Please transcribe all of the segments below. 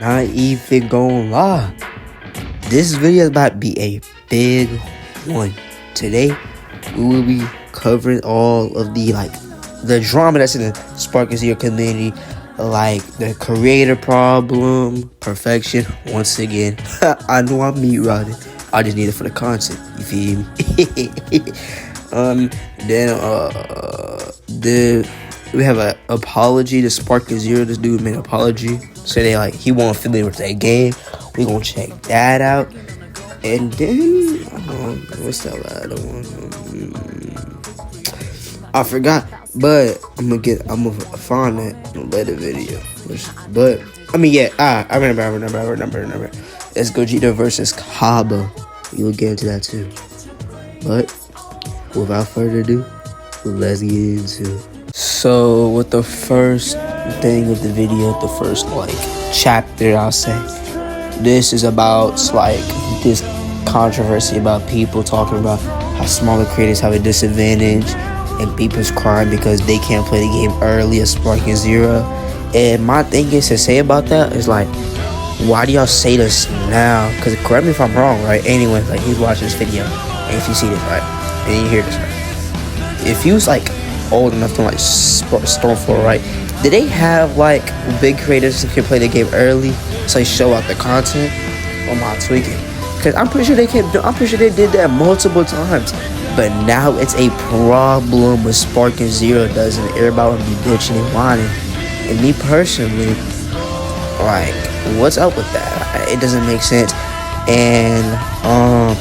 Not even gonna lie. This video is about to be a big one. Today, we will be covering all of the drama that's in the Spark Zero community, like the creator problem, perfection. Once again, I know I'm meat rotted. I just need it for the content. You feel me? Then the we have an apology to Spark Zero. This dude made an apology. So he won't affiliate with that game. We gonna check that out. And then what's that other one? I forgot. But I'm gonna find that in a later video. But I mean yeah, I remember. Let's go Gita versus Kaba. We will get into that too. But without further ado, let's get into it. So with the first thing of the video, the first chapter, I'll say, this is about this controversy about people talking about how smaller creators have a disadvantage and people's crying because they can't play the game early as Sparking Zero. And my thing is to say about that is why do y'all say this now? Because correct me if I'm wrong, right? Anyway, he's watching this video, and if you see this, right, and you hear this, right, if he was old enough to Stormfloor, right, did they have big creators that can play the game early so they show out the content? Or am I tweaking? Because I'm pretty sure they did that multiple times. But now it's a problem with Sparking Zero does, and everybody will be bitching and whining. And me personally, what's up with that? It doesn't make sense. And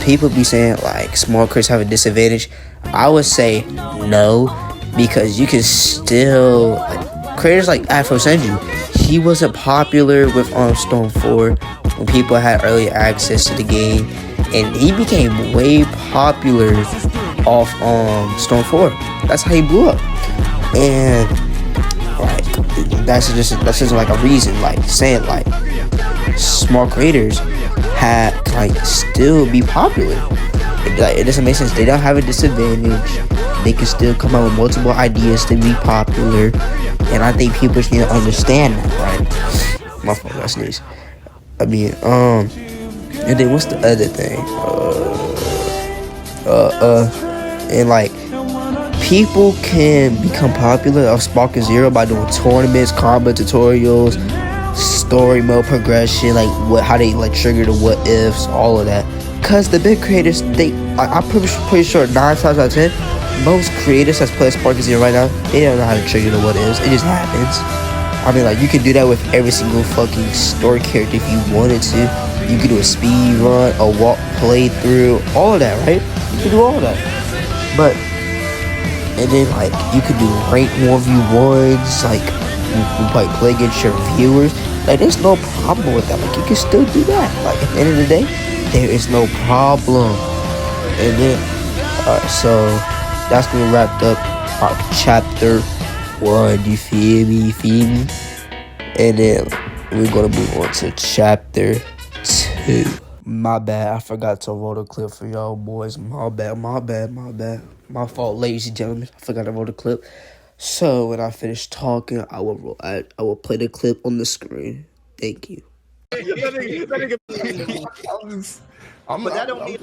people be saying small creators have a disadvantage. I would say no, because you can still creators like Afro Senju. He wasn't popular with Storm 4 when people had early access to the game, and he became way popular off Storm 4. That's how he blew up. And that's just a reason saying small creators had still be popular. It doesn't make sense. They don't have a disadvantage. They can still come out with multiple ideas to be popular, and I think people just need to understand that, right? My fault, I sneeze. I mean, and then what's the other thing? And people can become popular of Sparking Zero by doing tournaments, combat tutorials, story mode progression, how they trigger the what ifs, all of that. Cause the big creators, I'm pretty sure 9 times out of 10, most creators that's playing Sparking Zero right now, they don't know how to trigger the what ifs. It just happens. I mean, you can do that with every single fucking story character if you wanted to. You could do a speed run, a walk playthrough, all of that, right? You can do all of that. But and then you could do rank 1v1s, you play against your viewers. There's no problem with that. You can still do that. At the end of the day, there is no problem. And then so that's gonna wrap up our chapter 1. You feel me? And then we're gonna move on to chapter 2. My bad, I forgot to roll a clip for y'all boys. My bad. My fault, ladies and gentlemen. I forgot to roll a clip. So when I finish talking, I will play the clip on the screen. Thank you. But that don't mean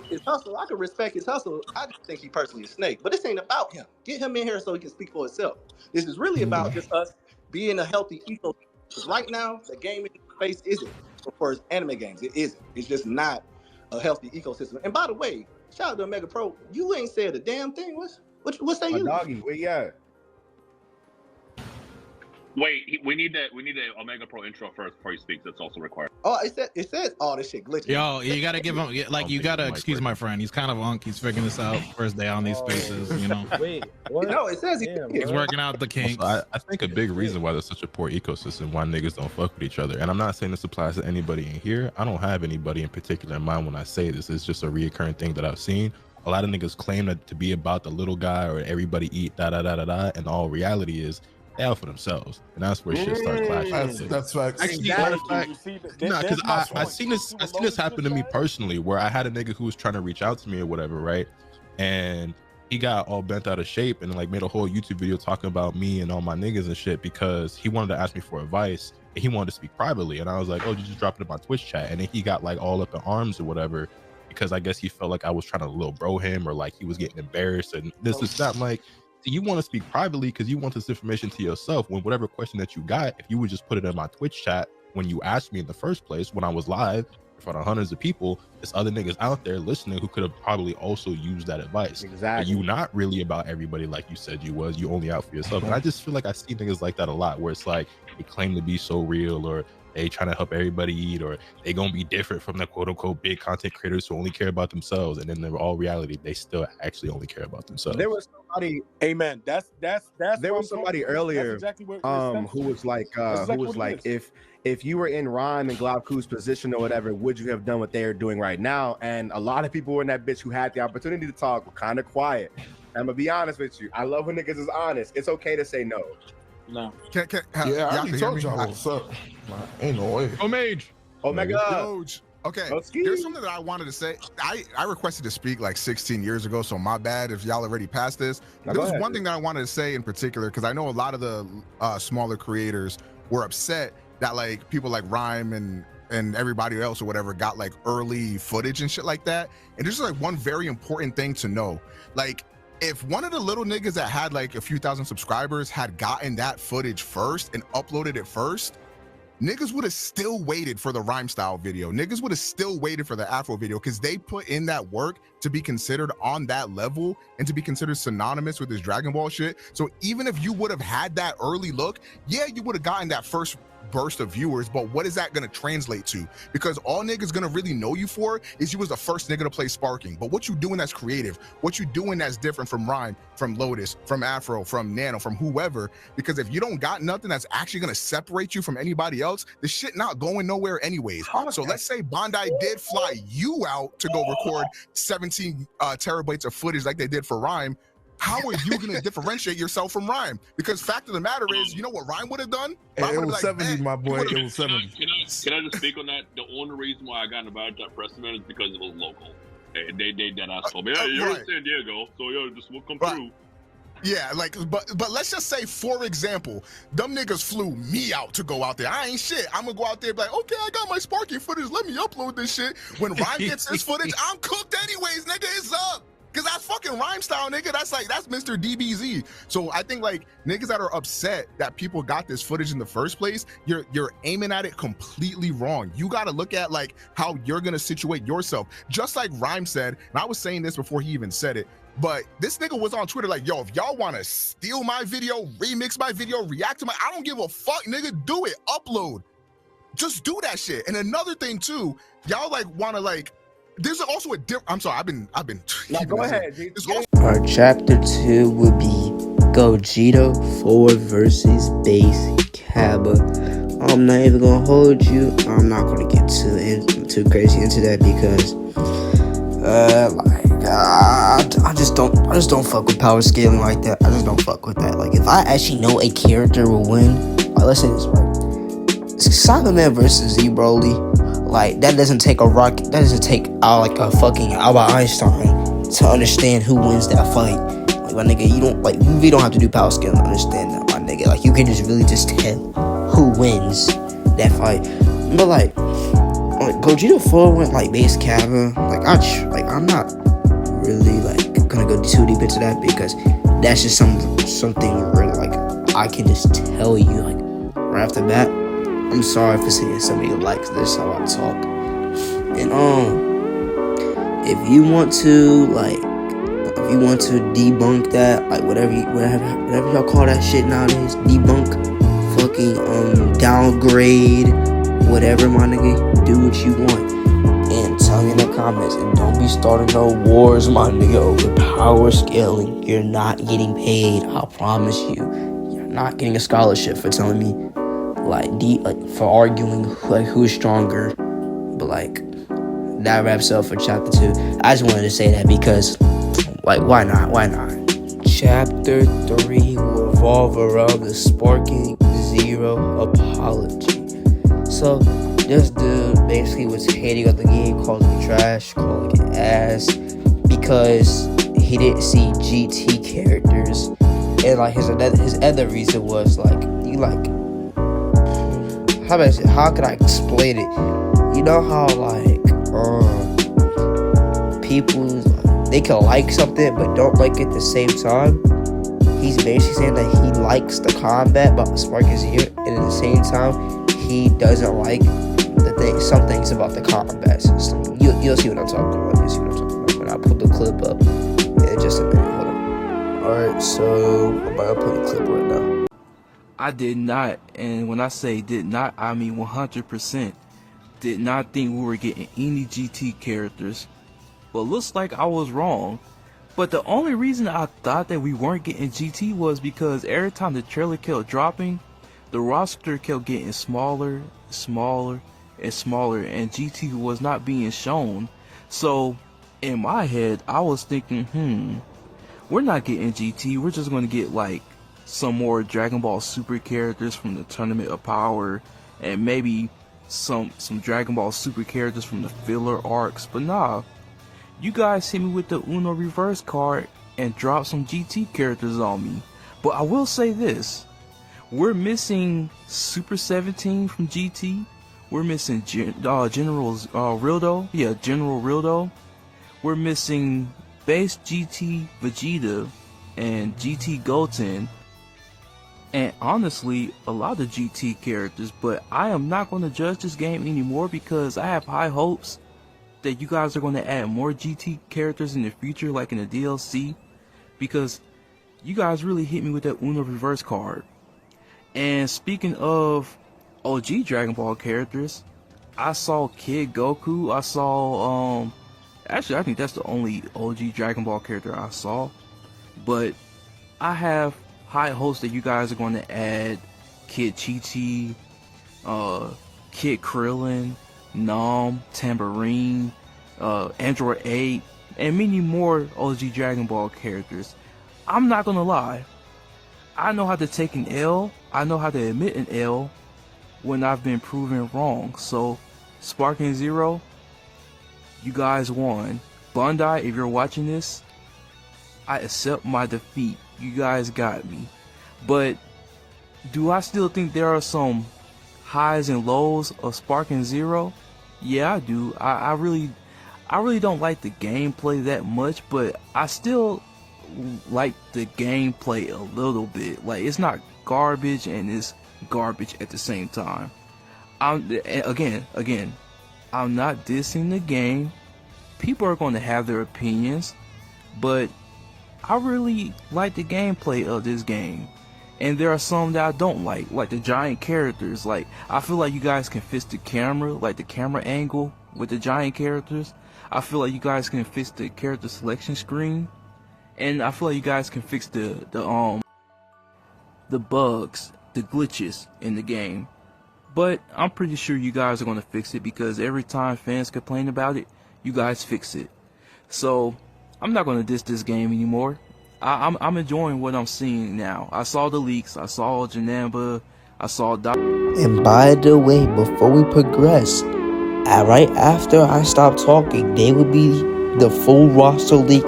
his hustle. I can respect his hustle. I just think he personally a snake. But this ain't about him. Get him in here so he can speak for himself. This is really about just us being a healthy ecosystem. Because right now, the gaming space isn't for anime games. It isn't. It's just not a healthy ecosystem. And by the way, shout out to Omega Pro. You ain't said a damn thing. What's that you? Doggy, where you at? Wait, we need the Omega Pro intro first before he speaks. That's also required. Oh, it says all this shit glitching. Yo, you gotta give him you gotta excuse my friend. He's kind of unk. He's figuring this out first day on these spaces. Wait, what? No, it says he's working out the kinks. Also, I think a big reason why there's such a poor ecosystem, why niggas don't fuck with each other, and I'm not saying this applies to anybody in here. I don't have anybody in particular in mind when I say this. It's just a reoccurring thing that I've seen. A lot of niggas claim that to be about the little guy or everybody eat and all reality is they out for themselves, and that's where shit starts clashing. That's facts. Actually, because I seen this happen to me personally, where I had a nigga who was trying to reach out to me or whatever, right? And he got all bent out of shape and made a whole YouTube video talking about me and all my niggas and shit because he wanted to ask me for advice and he wanted to speak privately. And I was like, oh, you just drop it in my Twitch chat. And then he got like all up in arms or whatever, because I guess he felt like I was trying to little bro him, or like he was getting embarrassed and this is that. I'm like, you want to speak privately because you want this information to yourself, when whatever question that you got, if you would just put it in my Twitch chat when you asked me in the first place, when I was live in front of hundreds of people, there's other niggas out there listening who could have probably also used that advice. Exactly. But you not really about everybody like you said you was. You only out for yourself. And I just feel like I see niggas like that a lot, where it's like they claim to be so real, or they trying to help everybody eat, or they gonna be different from the quote unquote big content creators who only care about themselves, and in all reality they still actually only care about themselves. There was somebody, amen. That's there was somebody earlier exactly what who was like if you were in Rhyme and Glaucou's position or whatever, would you have done what they're doing right now? And a lot of people were in that bitch who had the opportunity to talk were kind of quiet. I'm gonna be honest with you, I love when niggas is honest. It's okay to say no. No. Yeah, I already told y'all what's up. Ain't no way. Omega. Okay, Broski. here's something that I wanted to say. I requested to speak like 16 years ago, so my bad if y'all already passed this. There was one thing that I wanted to say in particular, because I know a lot of the smaller creators were upset that like people like Rhyme and everybody else or whatever got like early footage and shit like that. And there's like one very important thing to know. Like, if one of the little niggas that had like a few thousand subscribers had gotten that footage first and uploaded it first, niggas would have still waited for the Rhyme style video. Niggas would have still waited for the Afro video, because they put in that work to be considered on that level and to be considered synonymous with this Dragon Ball shit. So even if you would have had that early look, yeah, you would have gotten that first burst of viewers, but what is that going to translate to? Because all niggas gonna really know you for is you was the first nigga to play Sparking. But what you doing that's creative, what you doing that's different from Rhyme, from Lotus, from Afro, from Nano, from whoever, because if you don't got nothing that's actually gonna separate you from anybody else, the shit not going nowhere anyways. So let's say Bondi did fly you out to go record 17 terabytes of footage like they did for Rhyme. How are you going to differentiate yourself from Rhyme? Because fact of the matter is, you know what Rhyme would have done? It was like, 70, my boy. It was 70. Can I just speak on that? The only reason why I got invited to that press event is because it was local. Hey, they dead ass told me, hey, you're in San Diego, so yo, just we'll come through. Yeah, like, but let's just say, for example, them niggas flew me out to go out there. I ain't shit. I'm gonna go out there and be like, okay, I got my Sparking footage. Let me upload this shit. When Rhyme gets his footage, I'm cooked anyways, nigga. It's up. Because that's fucking Rhyme style, nigga. That's Mr. DBZ. So I think like niggas that are upset that people got this footage in the first place, you're aiming at it completely wrong. You got to look at like how you're going to situate yourself. Just like Rhyme said, and I was saying this before he even said it, but this nigga was on Twitter like, yo, if y'all want to steal my video, remix my video, react to I don't give a fuck, nigga. Do it. Upload. Just do that shit. And another thing too, y'all like want to like, there's also a different. I'm sorry, I've been. No, go ahead. Our chapter 2 will be Gogeta 4 versus Base Cabba. I'm not even gonna hold you. I'm not gonna get too crazy into that because, I just don't fuck with power scaling like that. I just don't fuck with that. Like, if I actually know a character will win, like, let's say this right, Saga Man versus Z Broly. Like, that doesn't take a rocket. That doesn't take like a fucking Albert Einstein to understand who wins that fight. Like, my nigga, you really don't have to do power scaling to understand that, my nigga. Like, you can just really just tell who wins that fight. But like Gogeta 4 went like Base Cabba. Like, I'm not really like gonna go too deep into that because that's just something really like I can just tell you like right off the bat. I'm sorry for saying somebody likes this how I talk. And if you want to debunk that, like whatever y'all call that shit nowadays, debunk, fucking downgrade, whatever, my nigga, do what you want. And tell me in the comments, and don't be starting no wars, my nigga, over power scaling. You're not getting paid, I promise you. You're not getting a scholarship for telling me for arguing like who's stronger. But like, that wraps up for chapter 2. I just wanted to say that because like, why not? Chapter 3 will revolve around the Sparking Zero apology. So this dude basically was hating on the game, calling it trash, calling it ass, because he didn't see GT characters. And like his other reason was like, how could I explain it? You know how like people, they can like something but don't like it at the same time. He's basically saying that he likes the combat about Sparking Zero, and at the same time he doesn't like some things about the combat system. You'll see what I'm talking about. You'll see what I'm talking about when I put the clip up in just a minute. Hold on. Alright, so I'm about to put the clip right now. I did not, and when I say did not, I mean 100%, did not think we were getting any GT characters. But looks like I was wrong. But the only reason I thought that we weren't getting GT was because every time the trailer kept dropping, the roster kept getting smaller, smaller, and smaller, and GT was not being shown. So in my head, I was thinking, we're not getting GT, we're just going to get like some more Dragon Ball Super characters from the Tournament of Power, and maybe some Dragon Ball Super characters from the filler arcs. But nah, you guys hit me with the Uno reverse card and dropped some GT characters on me. But I will say this, we're missing Super 17 from GT, we're missing General Rildo, General Rildo, we're missing Base GT Vegeta and GT Goten, and honestly a lot of GT characters. But I am not going to judge this game anymore because I have high hopes that you guys are going to add more GT characters in the future, like in the DLC, because you guys really hit me with that Uno reverse card. And speaking of OG Dragon Ball characters, I saw Kid Goku, I saw actually I think that's the only OG Dragon Ball character I saw, but I have high hopes that you guys are going to add Kid Chi-Chi, Kid Krillin, Nom, Tambourine, Android 8, and many more OG Dragon Ball characters. I'm not gonna lie, I know how to take an L, I know how to admit an L when I've been proven wrong. So Sparking Zero, you guys won. Bandai, if you're watching this, I accept my defeat. You guys got me. But do I still think there are some highs and lows of Sparking Zero? Yeah, I do. I really don't like the gameplay that much, but I still like the gameplay a little bit. Like, it's not garbage and it's garbage at the same time. Again, I'm not dissing the game. People are going to have their opinions, but I really like the gameplay of this game. And there are some that I don't like the giant characters. Like, I feel like you guys can fix the camera, like the camera angle with the giant characters. I feel like you guys can fix the character selection screen, and I feel like you guys can fix the bugs, the glitches in the game. But I'm pretty sure you guys are gonna fix it, because every time fans complain about it, you guys fix it. So I'm not gonna diss this game anymore. I'm enjoying what I'm seeing now. I saw the leaks, I saw Janamba, I saw And by the way, before we progress, right after I stop talking, they will be the full roster leak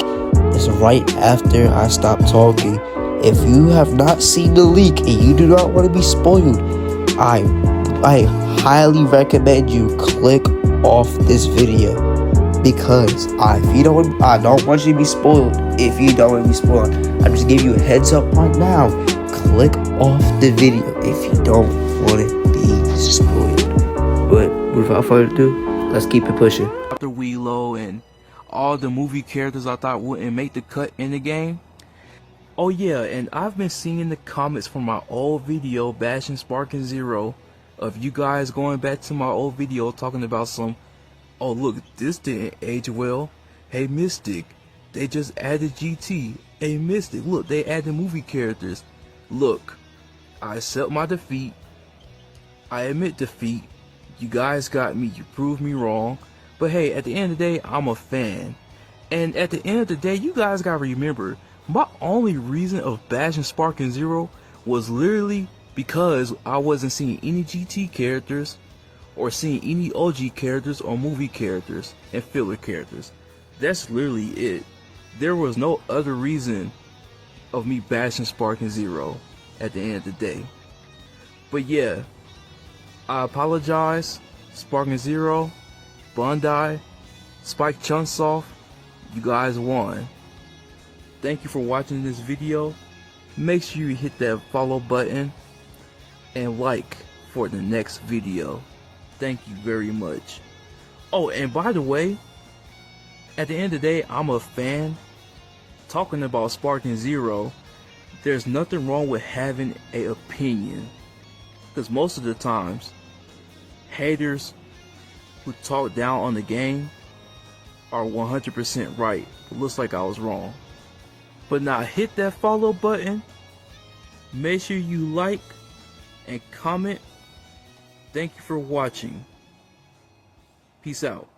is right after I stop talking. If you have not seen the leak and you do not want to be spoiled, I highly recommend you click off this video, because I don't want you to be spoiled. If you don't want to be spoiled, I'm just giving you a heads up right now. Click off the video if you don't want to be spoiled. But without further ado, let's keep it pushing. Dr. Wheelo and all the movie characters I thought wouldn't make the cut in the game. Oh yeah, and I've been seeing the comments from my old video bashing Sparking Zero, of you guys going back to my old video talking about some, oh look, this didn't age well. Hey Mystic, they just added GT. Hey Mystic, look, they added movie characters. Look, I accept my defeat. I admit defeat. You guys got me, you proved me wrong. But hey, at the end of the day, I'm a fan. And at the end of the day, you guys gotta remember, my only reason of bashing Sparking Zero was literally because I wasn't seeing any GT characters, or seeing any OG characters or movie characters and filler characters. That's literally it. There was no other reason of me bashing Sparking Zero at the end of the day. But yeah, I apologize. Sparking Zero, Bondi, Spike Chunsoft, you guys won. Thank you for watching this video. Make sure you hit that follow button and like for the next video. Thank you very much. Oh, and by the way, at the end of the day, I'm a fan. Talking about Sparking Zero, there's nothing wrong with having an opinion, because most of the times haters who talk down on the game are 100% right. It looks like I was wrong. But now hit that follow button, make sure you like and comment. Thank you for watching. Peace out.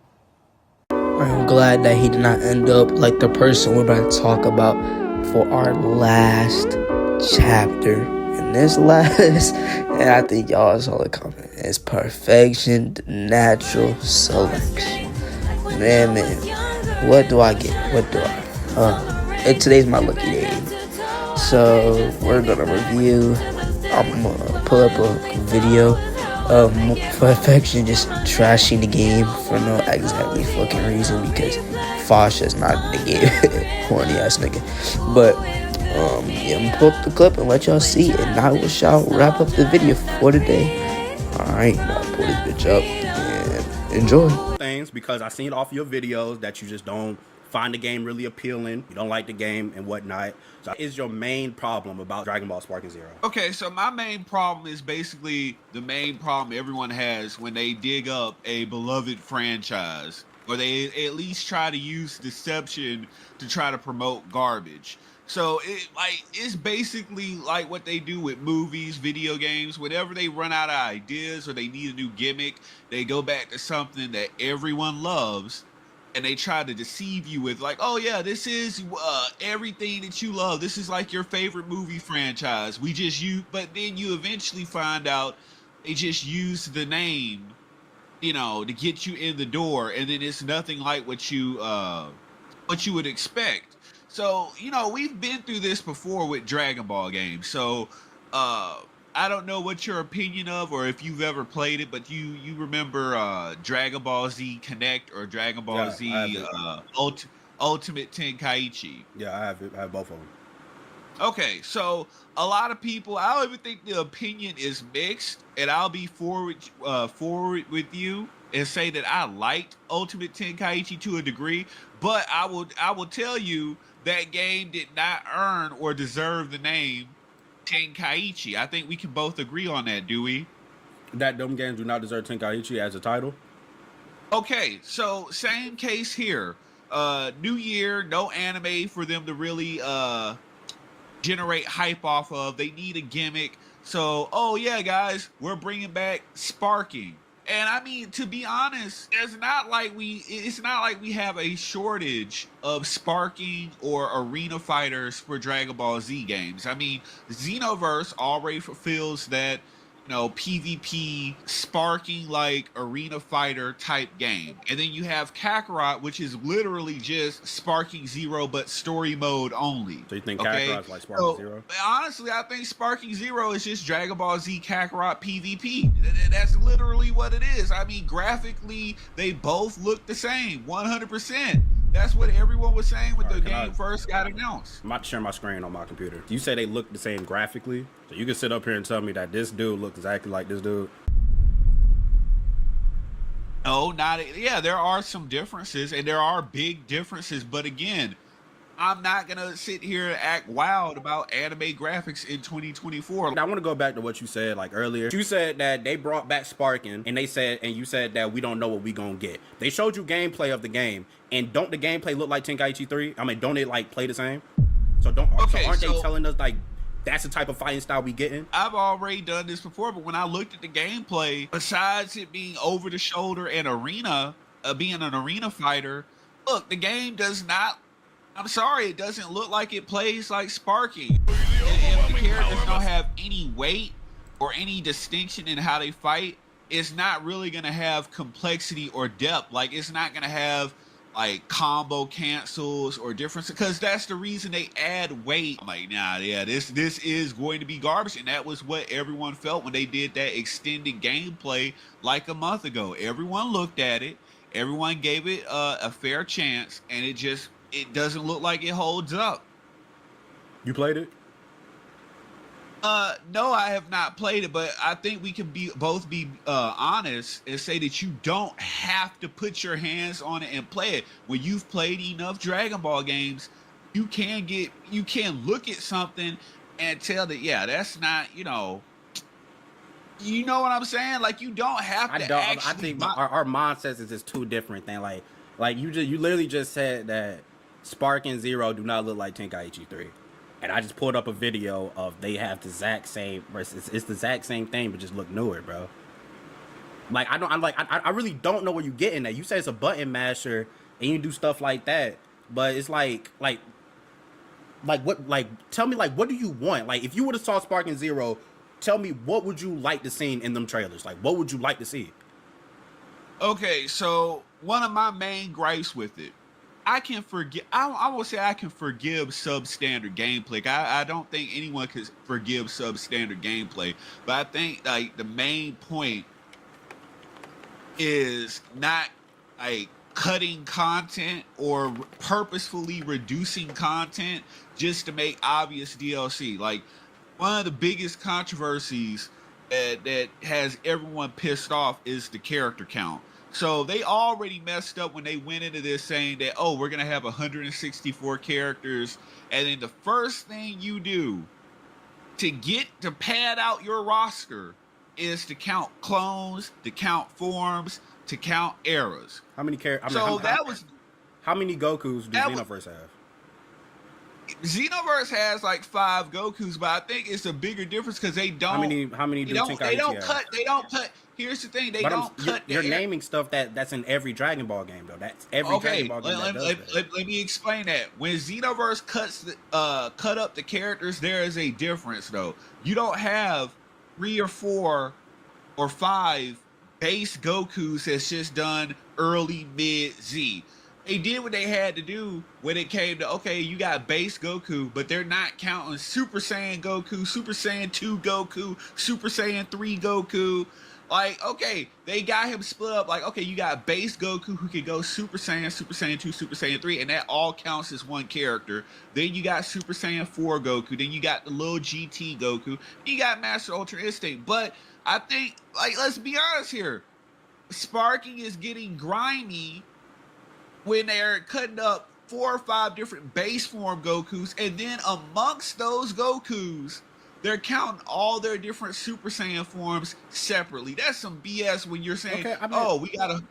I'm glad that he did not end up like the person we're about to talk about for our last chapter. And this last, and I think y'all saw the comment, it's perfection, natural selection. Man, what do I get? What do I? Today's my lucky day. So we're gonna review. I'm gonna pull up a video of Perfection just trashing the game for no exactly fucking reason, because Fosh is not in the game. Horny ass nigga. But yeah, I'm gonna pull up the clip and let y'all see, and I shall wrap up the video for today. Alright, I'll pull this bitch up and enjoy. Things because I seen off your videos that you just don't find the game really appealing, you don't like the game and whatnot. So what is your main problem about Dragon Ball Sparking Zero? Okay, so my main problem is basically the main problem everyone has when they dig up a beloved franchise, or they at least try to use deception to try to promote garbage. So it's basically like what they do with movies, video games. Whenever they run out of ideas or they need a new gimmick, they go back to something that everyone loves, and they try to deceive you with like, oh yeah, this is everything that you love. This is like your favorite movie franchise. We just use, but then you eventually find out they just use the name, you know, to get you in the door, and then it's nothing like what you would expect. So, you know, we've been through this before with Dragon Ball games. So, I don't know what your opinion of, or if you've ever played it, but you remember Dragon Ball Z Connect or Dragon Ball Z Ultimate Tenkaichi. Yeah, I have both of them. Okay, so a lot of people, I don't even think the opinion is mixed, and I'll be forward with you and say that I liked Ultimate Tenkaichi to a degree, but I will tell you that game did not earn or deserve the name Tenkaichi. I think we can both agree on that, do we? That them games do not deserve Tenkaichi as a title? Okay, so same case here. New year, no anime for them to really generate hype off of. They need a gimmick. So, oh yeah, guys, we're bringing back Sparking. And I mean, to be honest, it's not like we have a shortage of Sparking or arena fighters for Dragon Ball Z games. I mean, Xenoverse already fulfills that, you know, PvP Sparking like arena fighter type game. And then you have Kakarot, which is literally just Sparking Zero but story mode only. So you think Kakarot's like Sparking Zero? Honestly, I think Sparking Zero is just Dragon Ball Z Kakarot PvP. That's literally what it is. I mean, graphically, they both look the same, 100%. That's what everyone was saying when the game first got announced. I'm about to share my screen on my computer. You say they look the same graphically? So you can sit up here and tell me that this dude looks exactly like this dude? No, yeah, there are some differences, and there are big differences, but again, I'm not gonna sit here and act wild about anime graphics in 2024. I want to go back to what you said like earlier. You said that they brought back Sparking, and you said that we don't know what we gonna get. They showed you gameplay of the game, and don't the gameplay look like Tenkaichi 3? I mean, don't it like play the same? So aren't they telling us like that's the type of fighting style we getting? I've already done this before, but when I looked at the gameplay, besides it being over the shoulder and arena, being an arena fighter, look, the game does not. I'm sorry, it doesn't look like it plays like Sparking. If the characters don't have any weight or any distinction in how they fight, it's not really going to have complexity or depth. Like, it's not going to have like combo cancels or difference, because that's the reason they add weight. I'm like, nah, yeah, this is going to be garbage, and that was what everyone felt when they did that extended gameplay like a month ago. Everyone looked at it, everyone gave it a fair chance, and it doesn't look like it holds up. You played it? No, I have not played it, but I think we can both be honest and say that you don't have to put your hands on it and play it. When you've played enough Dragon Ball games, you can look at something and tell that, yeah, that's not, you know what I'm saying? Like, you don't have to. I think our mindsets is just two different things. Like you literally just said that Spark and Zero do not look like Tenkaichi 3. And I just pulled up a video of they have the exact same versus it's the exact same thing but just look newer, bro. Like I really don't know where you getting at. You say it's a button masher and you do stuff like that, but it's like tell me, like, what do you want? Like, if you would have saw Spark and Zero, tell me what would you like to see in them trailers? Like, what would you like to see? Okay, so one of my main gripes with it, I can forgive. I will say I can forgive substandard gameplay. I don't think anyone could forgive substandard gameplay, but I think like the main point is not like cutting content or purposefully reducing content just to make obvious DLC. Like, one of the biggest controversies that has everyone pissed off is the character count. So they already messed up when they went into this saying that, oh, we're going to have 164 characters. And then the first thing you do to pad out your roster is to count clones, to count forms, to count eras. How many characters? How many Gokus do Xenoverse have? Xenoverse has like 5 Gokus, but I think it's a bigger difference because they don't. How many do Tenkaichi have? They don't cut. Here's the thing, You're naming stuff that's in every Dragon Ball game, though. That's every Dragon Ball game let me explain that. When Xenoverse cut up the characters, there is a difference, though. You don't have 3 or 4 or 5 base Gokus that's just done early, mid, Z. They did what they had to do when it came to, okay, you got base Goku, but they're not counting Super Saiyan Goku, Super Saiyan 2 Goku, Super Saiyan 3 Goku. Like, okay, they got him split up. Like, okay, you got base Goku who can go Super Saiyan, Super Saiyan 2, Super Saiyan 3, and that all counts as one character. Then you got Super Saiyan 4 Goku. Then you got the little GT Goku. You got Master Ultra Instinct. But I think, like, let's be honest here. Sparking is getting grimy when they're cutting up 4 or 5 different base form Gokus, and then amongst those Gokus, they're counting all their different Super Saiyan forms separately. That's some BS when you're saying, okay, we gotta...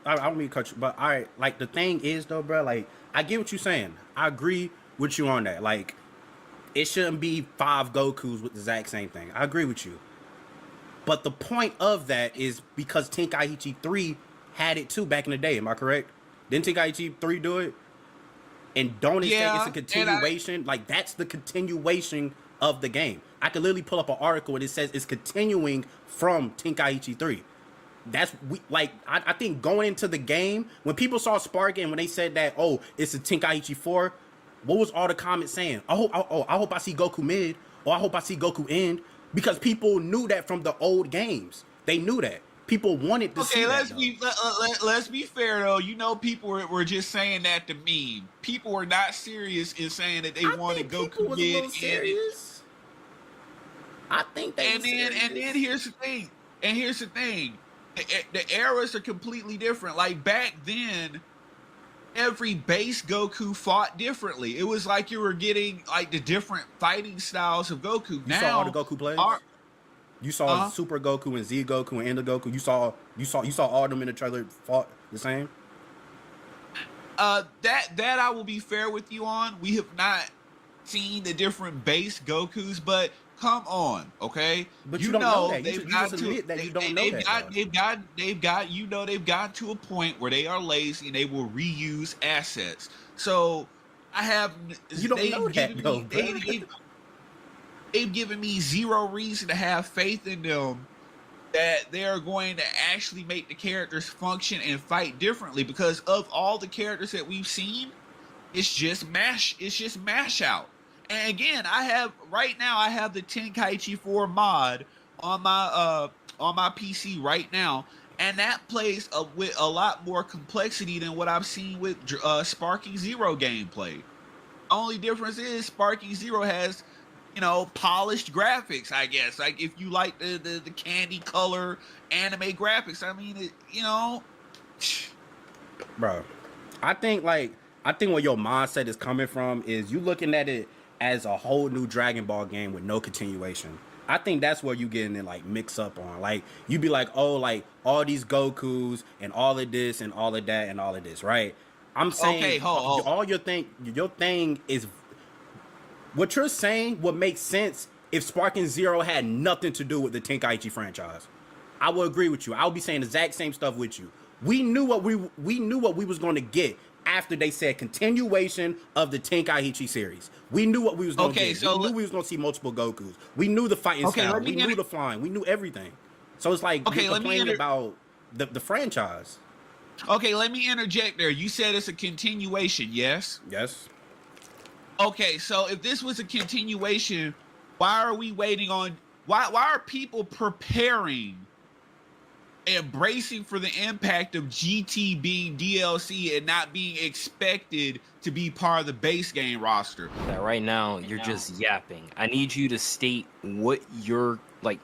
I don't mean to cut you, but all right, like, the thing is, though, bro, like, I get what you're saying. I agree with you on that. Like, it shouldn't be 5 Gokus with the exact same thing. I agree with you. But the point of that is because Tenkaichi 3 had it too back in the day. Am I correct? Didn't Tenkaichi 3 do it? And don't it say it's a continuation? Like, that's the continuation of the game. I could literally pull up an article and it says it's continuing from Tenkaichi 3. I think going into the game, when people saw Spark and when they said that, oh, it's a Tenkaichi 4, what was all the comments saying? I hope I see Goku mid, or I hope I see Goku end, because people knew that from the old games. They knew that. People wanted to see that. Let's be fair, though. You know, people were just saying that to meme. People were not serious in saying that they wanted Goku mid. I think they and then here's the thing. The eras are completely different. Like, back then, every base Goku fought differently. It was like you were getting like the different fighting styles of Goku. You saw all the Goku plays? You saw Super Goku and Z Goku and Ender Goku. You saw all of them in the trailer fought the same? That I will be fair with you on. We have not seen the different base Gokus, but come on, okay? But you don't know that. They've got to a point where they are lazy and they will reuse assets. So I have they've given me zero reason to have faith in them that they're going to actually make the characters function and fight differently, because of all the characters that we've seen, it's just mash out. And again, I have the Tenkaichi 4 mod on my PC right now, and that plays with a lot more complexity than what I've seen with Sparking Zero gameplay. Only difference is Sparking Zero has, polished graphics, I guess. Like, if you like the candy color anime graphics, I mean, Bro, I think where your mindset is coming from is you looking at it as a whole new Dragon Ball game with no continuation. I think that's where you getting it like mixed up on. Like, you be like, oh, like all these Gokus and all of this and all of that and all of this, right? I'm saying, okay, hold. All your thing is what you're saying would make sense if Sparking Zero had nothing to do with the Tenkaichi franchise. I would agree with you. I would be saying the exact same stuff with you. We knew what we was going to get after they said continuation of the Tenkaichi series. We knew what we was going to get. So we knew we was going to see multiple Gokus. We knew the fighting style. We knew the flying. We knew everything. So it's like you're complaining about the franchise. Okay, let me interject there. You said it's a continuation, yes? Yes. Okay, so if this was a continuation, why are we waiting on... Why are people preparing, embracing for the impact of GT being DLC and not being expected to be part of the base game roster? That right now, you're just yapping. I need you to state what your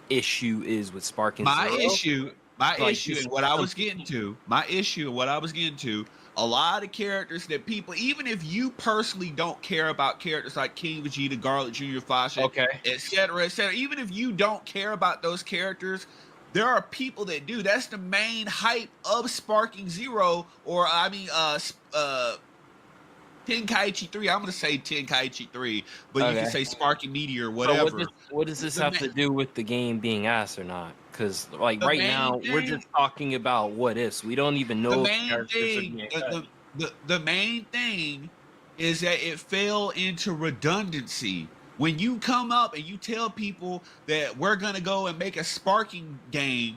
issue is with Sparking Zero. My issue and what I was getting to, a lot of characters that people, even if you personally don't care about characters like King Vegeta, Garlic Jr., Fasha, etc., even if you don't care about those characters, there are people that do. That's the main hype of Sparking Zero, or Tenkaichi 3. I'm going to say Tenkaichi 3, but you can say Sparking Meteor, whatever. So what does this have to do with the game being ass or not? Because right now, we're just talking about what ifs. We don't even know if characters are being the main thing is that it fell into redundancy. When you come up and you tell people that we're going to go and make a Sparking game,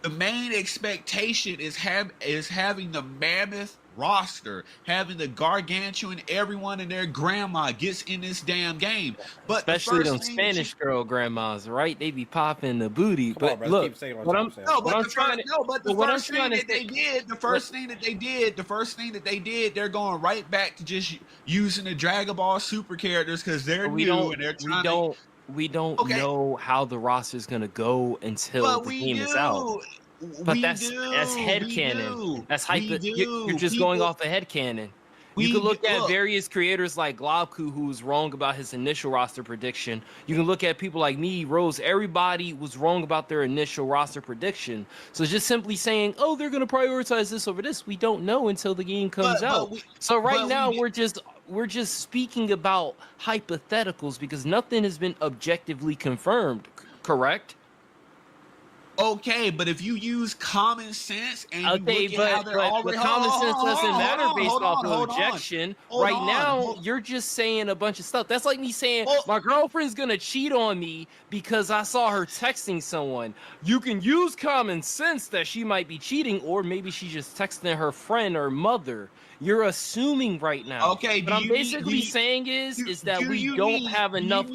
the main expectation is having the mammoth roster, having the gargantuan, everyone and their grandma gets in this damn game. But especially them Spanish girl grandmas, right? They be popping the booty. But look, the first thing that they did, they're going right back to just using the Dragon Ball Super characters because they're new and they're trying we don't know how the roster is gonna go until the game is out. But that's headcanon. That's hype. You're just going off the headcanon. You can look at various creators like Globku, who's wrong about his initial roster prediction. You can look at people like me, Rose. Everybody was wrong about their initial roster prediction. So just simply saying, oh, they're going to prioritize this over this, we don't know until the game comes out. So right now, we're just speaking about hypotheticals because nothing has been objectively confirmed, correct? Okay, but if you use common sense and you look at how they're already... common sense doesn't matter based off of objection. Right now, you're just saying a bunch of stuff. That's like me saying, my girlfriend's going to cheat on me because I saw her texting someone. You can use common sense that she might be cheating, or maybe she's just texting her friend or mother. You're assuming right now. Okay, what I'm basically saying is that we don't have enough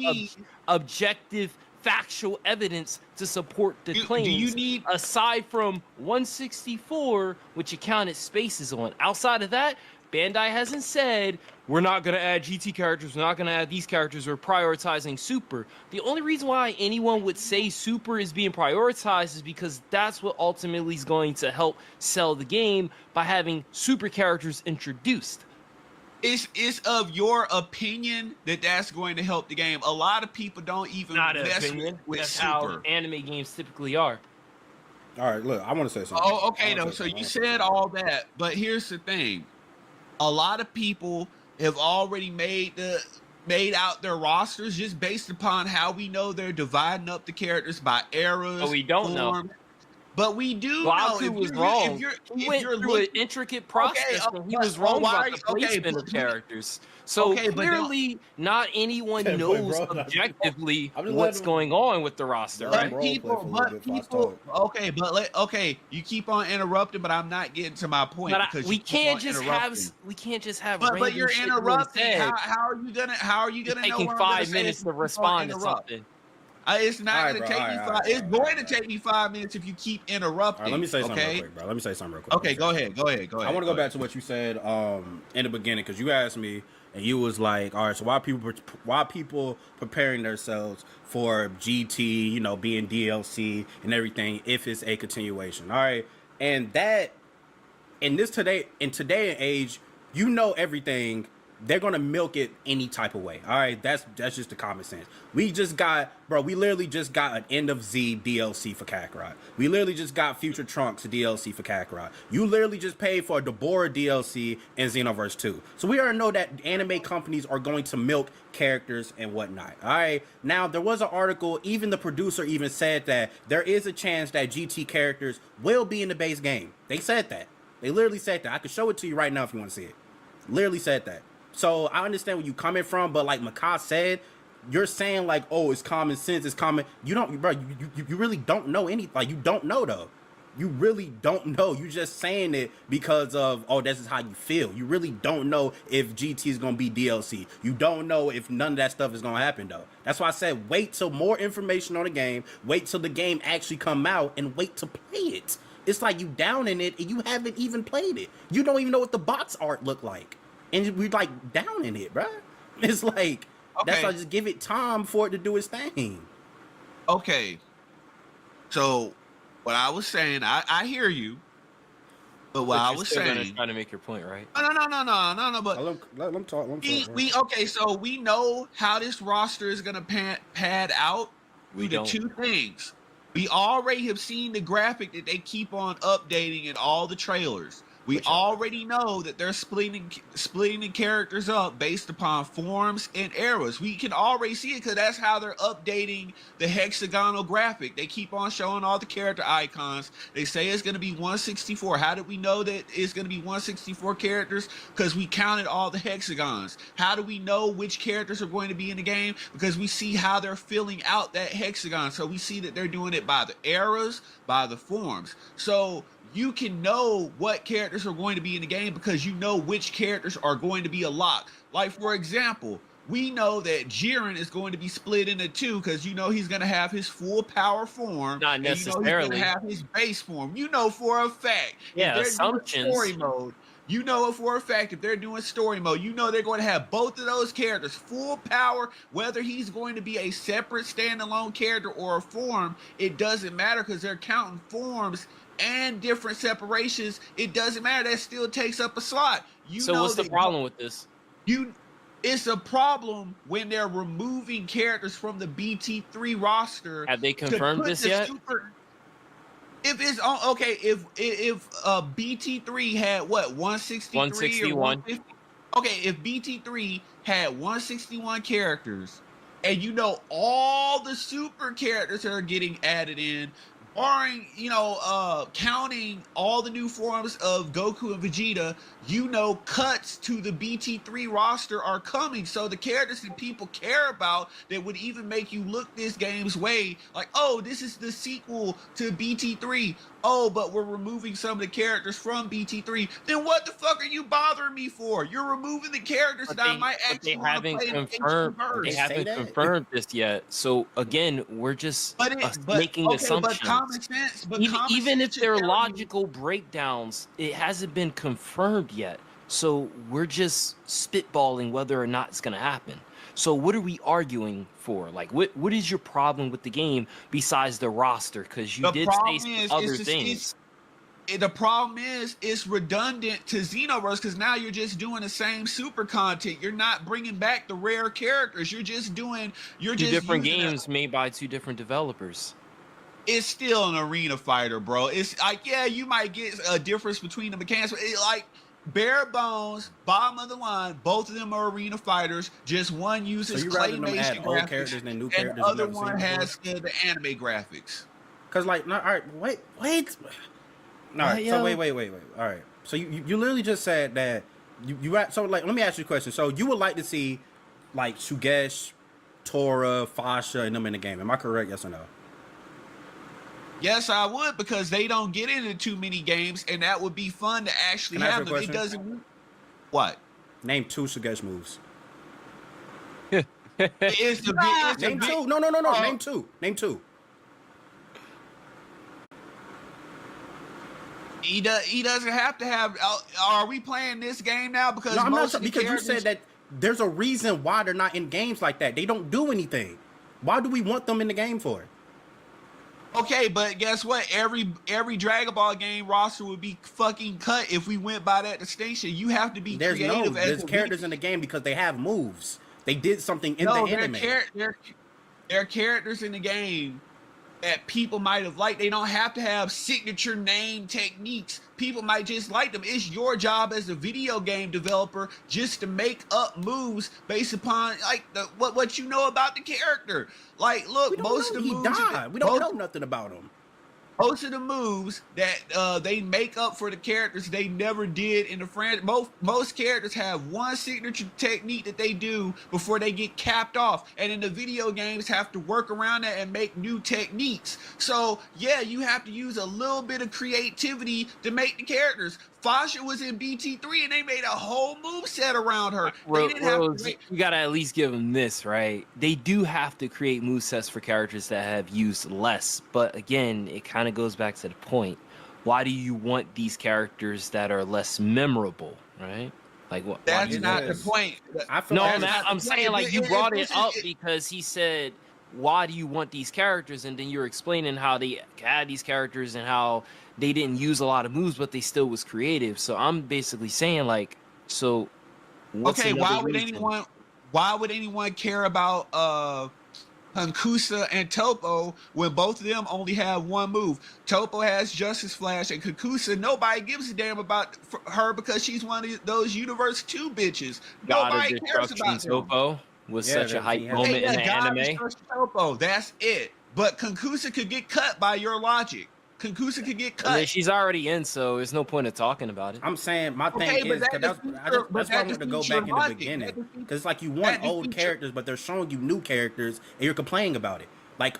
objective factual evidence to support the claims aside from 164, which it counted spaces on. Outside of that, Bandai hasn't said we're not going to add GT characters, we're not going to add these characters, we're prioritizing Super. The only reason why anyone would say Super is being prioritized is because that's what ultimately is going to help sell the game by having Super characters introduced. It's of your opinion that that's going to help the game. A lot of people don't even mess with that's Super. How anime games typically are. All right, look, I want to say something. Oh, okay, though. So you said all that, but here's the thing: a lot of people have already made out their rosters just based upon how we know they're dividing up the characters by eras. But we don't know. But we do Glauku know was wrong. He went through an intricate process, and he was wrong about the placement of characters. So clearly, not anyone knows objectively what's going on with the roster, right? You keep on interrupting, but I'm not getting to my point because we can't just have But you're interrupting. How are you gonna know? Taking 5 minutes to respond to something. It's not going to take me 5. It's going to take me 5 minutes if you keep interrupting. Let me say something real quick, bro. Let me say something real quick. Okay, go ahead. I want to go back to what you said in the beginning, because you asked me and you was like, all right, so why people preparing themselves for GT, you know, being DLC and everything if it's a continuation. All right. And that in today and age, you know everything. They're gonna milk it any type of way. All right, that's just the common sense. We literally just got an End of Z DLC for Kakarot. We literally just got Future Trunks DLC for Kakarot. You literally just paid for a Deborah DLC in Xenoverse 2. So we already know that anime companies are going to milk characters and whatnot. All right, now there was an article, even the producer even said that there is a chance that GT characters will be in the base game. They said that. They literally said that. I could show it to you right now if you want to see it. Literally said that. So I understand where you coming from, but like Makai said, you're saying like, oh, it's common sense, it's common. You don't, bro. You really don't know any. Like, you don't know though. You really don't know. You just saying it because of, oh, this is how you feel. You really don't know if GT is gonna be DLC. You don't know if none of that stuff is gonna happen though. That's why I said wait till more information on the game. Wait till the game actually come out and wait to play it. It's like you down in it and you haven't even played it. You don't even know what the box art look like. And we like down in it, bro. It's like, that's why I just give it time for it to do its thing. Okay. So what I was saying, I hear you. But what I was saying, trying to make your point, right? No. But let them talk. Okay. So we know how this roster is gonna pad out. We do two things. We already have seen the graphic that they keep on updating in all the trailers. We already know that they're splitting the characters up based upon forms and eras. We can already see it because that's how they're updating the hexagonal graphic. They keep on showing all the character icons. They say it's going to be 164. How did we know that it's going to be 164 characters? Because we counted all the hexagons. How do we know which characters are going to be in the game? Because we see how they're filling out that hexagon. So we see that they're doing it by the eras, by the forms. So you can know what characters are going to be in the game because you know which characters are going to be a lock. Like, for example, we know that Jiren is going to be split into two because you know he's going to have his full power form. Not necessarily. You know he's going to have his base form. You know for a fact. Yeah, if assumptions. Story mode, you know for a fact if they're doing story mode, you know they're going to have both of those characters full power. Whether he's going to be a separate standalone character or a form, it doesn't matter because they're counting forms and different separations. It doesn't matter. That still takes up a slot. So what's the problem with this? It's a problem when they're removing characters from the BT3 roster. Have they confirmed this yet? If it's on, okay, if BT3 had what, 163 161. or 150? Okay, if BT3 had 161 characters, and you know all the super characters that are getting added in, barring, counting all the new forms of Goku and Vegeta, you know cuts to the BT3 roster are coming. So the characters that people care about that would even make you look this game's way, like, oh, this is the sequel to BT3. Oh, but we're removing some of the characters from BT3. Then what the fuck are you bothering me for? You're removing the characters I might actually want to play. They haven't confirmed this yet. So again, we're just making assumptions. But common sense. Even if they're logical breakdowns, it hasn't been confirmed yet. So we're just spitballing whether or not it's going to happen. So what are we arguing for? Like, what is your problem with the game besides the roster? Because you did say other things. The problem is it's redundant to Xenoverse because now you're just doing the same super content. You're not bringing back the rare characters. You're just doing two different games made by two different developers. It's still an arena fighter, bro. It's like, yeah, you might get a difference between the mechanics, but like bare bones, bottom of the line, both of them are arena fighters. Just one uses claymation graphics, characters than new and characters, the other one has the anime graphics. Cause like, no, all right, wait. All right, so wait. All right, so you literally just said that so like, let me ask you a question. So you would like to see like Shugesh, Tora, Fasha, and them in the game? Am I correct? Yes or no? Yes, I would, because they don't get into too many games, and that would be fun to actually have them. It doesn't. What? Name 2 Shugesh moves. It's the name big, 2. No. Name 2. Name 2. He doesn't have to have. Are we playing this game now? Because no, I'm most not, because you said that there's a reason why they're not in games like that. They don't do anything. Why do we want them in the game for? Okay, but guess what? Every Dragon Ball game roster would be fucking cut if we went by that distinction. You have to be creative. There's characters in the game because they have moves. They did something in the anime. There are characters in the game that people might have liked. They don't have to have signature name techniques. People might just like them. It's your job as a video game developer just to make up moves based upon like what you know about the character. Like, look, most of the moves we don't know nothing about him. Most of the moves that they make up for the characters they never did in the franchise. Most characters have one signature technique that they do before they get capped off, and in the video games have to work around that and make new techniques. So yeah, you have to use a little bit of creativity to make the characters. Fasha was in BT3 and they made a whole move set around her. You gotta at least give them this, right? They do have to create movesets for characters that have used less, but again, it kind of goes back to the point. Why do you want these characters that are less memorable, right? Like what? That's not the point. I'm saying like you brought it up because he said, why do you want these characters? And then you're explaining how they had these characters and how they didn't use a lot of moves, but they still was creative. So I'm basically saying like, so what's why would anyone care about Hankusa and Topo when both of them only have one move? Topo has Justice Flash, and Hankusa, nobody gives a damn about her because she's one of those Universe 2 bitches. Nobody cares about Topo was such a hype moment in the anime. Topo, that's it. But Hankusa could get cut by your logic. Hankusa could get cut. I mean, she's already in, so there's no point of talking about it. I'm saying my thing is that's why I wanted to go back in the beginning, because it's like you want old characters, but they're showing you new characters, and you're complaining about it. Like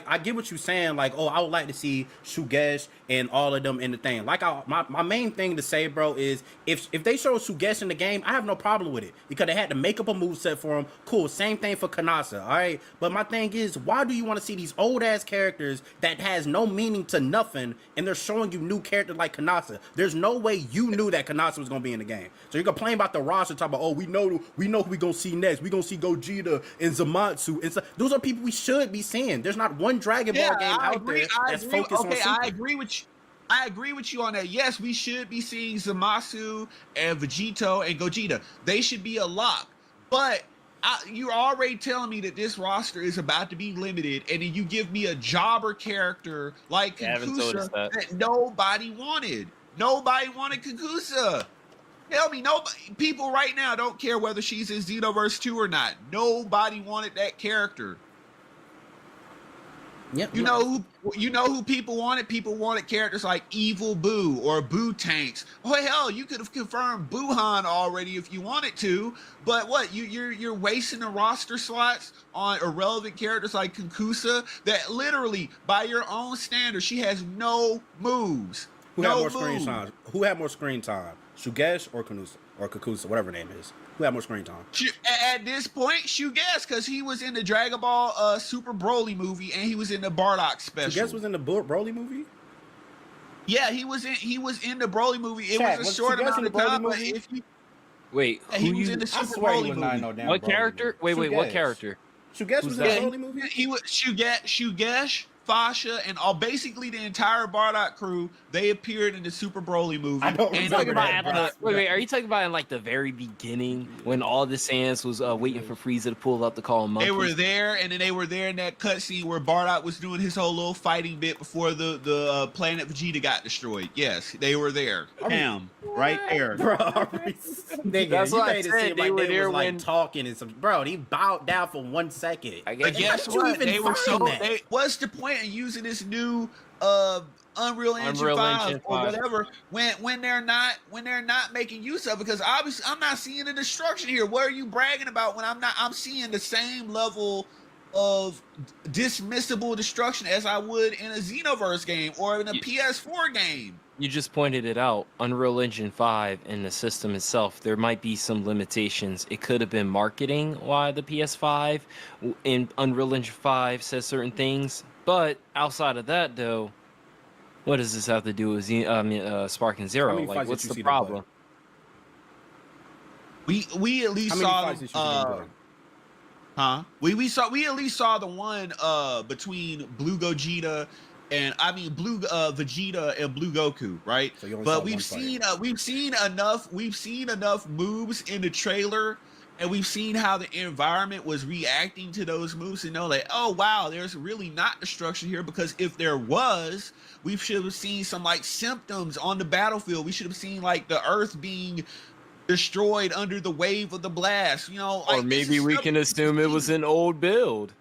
I get what you're saying. Like, oh, I would like to see Shugesh and all of them in the thing. Like, my main thing to say, bro, is if they show Shugesh in the game, I have no problem with it because they had to make up a moveset for him. Cool, same thing for Kanasa. All right, but my thing is, why do you want to see these old ass characters that has no meaning to nothing, and they're showing you new characters like Kanasa? There's no way you knew that Kanasa was gonna be in the game. So you're complaining about the roster, talking about, oh, we know who we gonna see next. We gonna see Gogeta and Zamatsu, and so those are people we should be seeing. There's not one Dragon Ball game out there that's focused on Super. I agree with you on that. Yes, we should be seeing Zamasu and Vegito and Gogeta. They should be a lock. But you're already telling me that this roster is about to be limited, and then you give me a jobber character like Kakusa that nobody wanted. Nobody wanted Kakusa. Tell me, people right now don't care whether she's in Xenoverse 2 or not. Nobody wanted that character. Yep. You know who people wanted? People wanted characters like Evil Boo or Boo Tanks. Oh hell, you could have confirmed Buhan already if you wanted to. But what? You're wasting the roster slots on irrelevant characters like Kakusa that literally, by your own standards, she has no moves. Who had more screen time? Who had more screen time? Shugesh or Kakusa, whatever her name is. Who had more screen time? At this point, Shugesh, because he was in the Dragon Ball Super Broly movie, and he was in the Bardock special. Shugesh was in the Broly movie? Yeah, he was in the Broly movie. It was a short amount of time, but if you wait, he was in the Super Broly movie. What character? Wait, what character? Shugesh was in the Broly movie? He was Shugesh, Fasha, and basically the entire Bardock crew. They appeared in the Super Broly movie. I don't remember that. Wait, are you talking about in like the very beginning when all the Saiyans was waiting for Frieza to pull up to call him monkeys? They were there, and then they were there in that cutscene where Bardock was doing his whole little fighting bit before the planet Vegeta got destroyed. Yes, they were there. Damn. right there, bro. Nigga, That's you what I made it said. seem They like were they there was like when talking and some. Bro, he bowed down for 1 second. I But guess. guess How did you what? even They were so. find that? What's the point in using this new Unreal Engine Unreal 5 Engine or 5. whatever when they're not making use of it? Because obviously I'm not seeing the destruction here. What are you bragging about when I'm seeing the same level of dismissible destruction as I would in a Xenoverse game or in a PS4 game? You just pointed it out. Unreal Engine 5 and the system itself, there might be some limitations. It could have been marketing why the PS5 in Unreal Engine 5 says certain things. But outside of that, though, what does this have to do with Spark and Zero? Like, what's the problem? We at least saw we at least saw the one between Blue Gogeta and Blue Vegeta and Blue Goku, right? So but we've seen enough moves in the trailer, and we've seen how the environment was reacting to those moves, and know like, oh wow, there's really not destruction here, because if there was, we should have seen some like symptoms on the battlefield. We should have seen like the earth being destroyed under the wave of the blast, you know, like, or maybe we can assume it was an old build.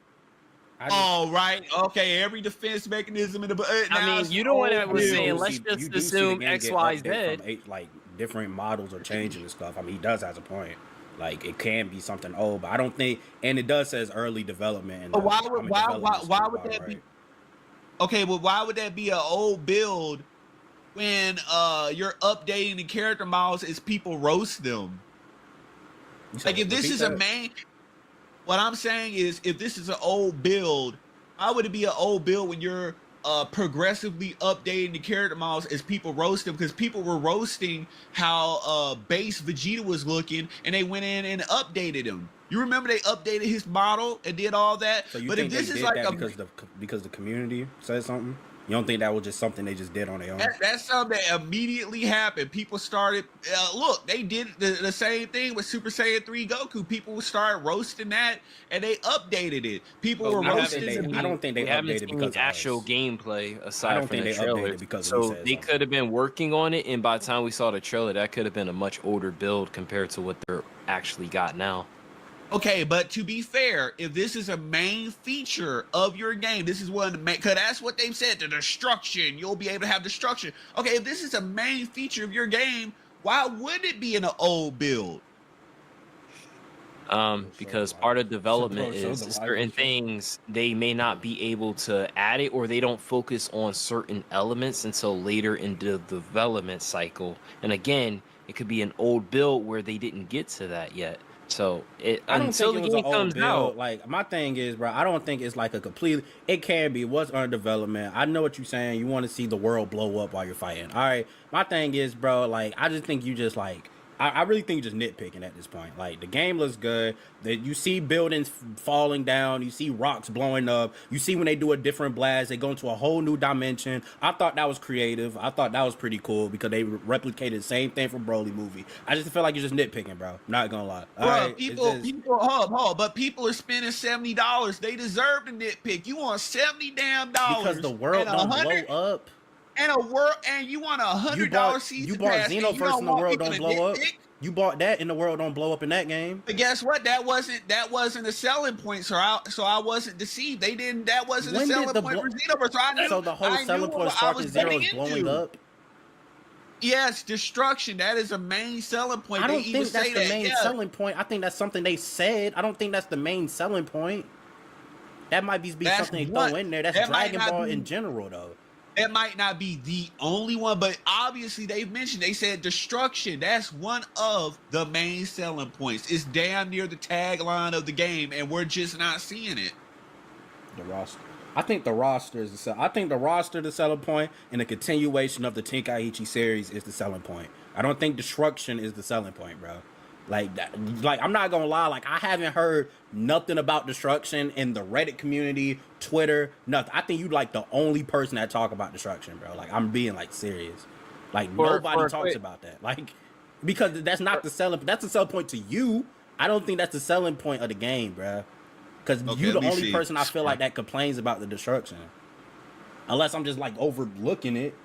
Right. Okay. Every defense mechanism in the. I mean, you know what I was saying. Let's just assume X, Y, Z. Like different models are changing and stuff. I mean, he does has a point. Like it can be something old, but I don't think. And it does says early development. And why would that be? Okay, well, why would that be an old build when you're updating the character models as people roast them? Like if this is a main. What I'm saying is, if this is an old build, why would it be an old build when you're progressively updating the character models as people roast them? Because people were roasting how base Vegeta was looking, and they went in and updated him. You remember they updated his model and did all that? So but if this is like because the community said something? You don't think that was just something they just did on their own? That's something that immediately happened. People started, look, they did the same thing with Super Saiyan 3 Goku. People started roasting that, and they updated it. People were roasting. I don't think they updated because actual gameplay aside from the trailer. So they could have been working on it, and by the time we saw the trailer, that could have been a much older build compared to what they're actually got now. Okay, but to be fair, if this is a main feature of your game, this is one because that's what they've said, the destruction. You'll be able to have destruction. Okay, if this is a main feature of your game, why would it be in an old build? Because part of development is certain things they may not be able to add it, or they don't focus on certain elements until later in the development cycle. And again, it could be an old build where they didn't get to that yet. So until the game comes out, like my thing is, bro, I don't think it's like a complete. It can be. It was under development. I know what you're saying. You want to see the world blow up while you're fighting. All right. My thing is, bro, like I just think you just like. I really think you're just nitpicking at this point. Like the game looks good. That you see buildings falling down. You see rocks blowing up. You see when they do a different blast, they go into a whole new dimension. I thought that was creative. I thought that was pretty cool because they replicated the same thing from Broly movie. I just feel like you're just nitpicking, bro. Not gonna lie. Bro, right, but people are spending $70. They deserve to nitpick. You want $70 damn because the world don't blow up. And you want $100 season you bought pass. Xenoverse in the world don't blow up. You bought that in the world don't blow up in that game. But guess what? That wasn't a selling point, so I wasn't deceived. That wasn't a selling point for Xenoverse. So the whole selling point of Spark and Zero is blowing up. Yes, destruction. That is a main selling point. I don't think that's the main selling point. I think that's something they said. I don't think that's the main selling point. That might be something they throw in there. That's Dragon Ball in general, though. That might not be the only one, but obviously they said destruction. That's one of the main selling points. It's damn near the tagline of the game, and we're just not seeing it. The roster. I think the roster is the selling point, and the continuation of the Tenkaichi series is the selling point. I don't think destruction is the selling point, bro. Like that, like I'm not gonna lie, like I haven't heard nothing about destruction in the Reddit community, Twitter, nothing. I think you like the only person that talk about destruction, bro. Like I'm being like serious. Like nobody talks about that. Like because that's not the selling. That's the selling point to you. I don't think that's the selling point of the game, bro. Because you the only person I feel like that complains about the destruction. Unless I'm just like overlooking it.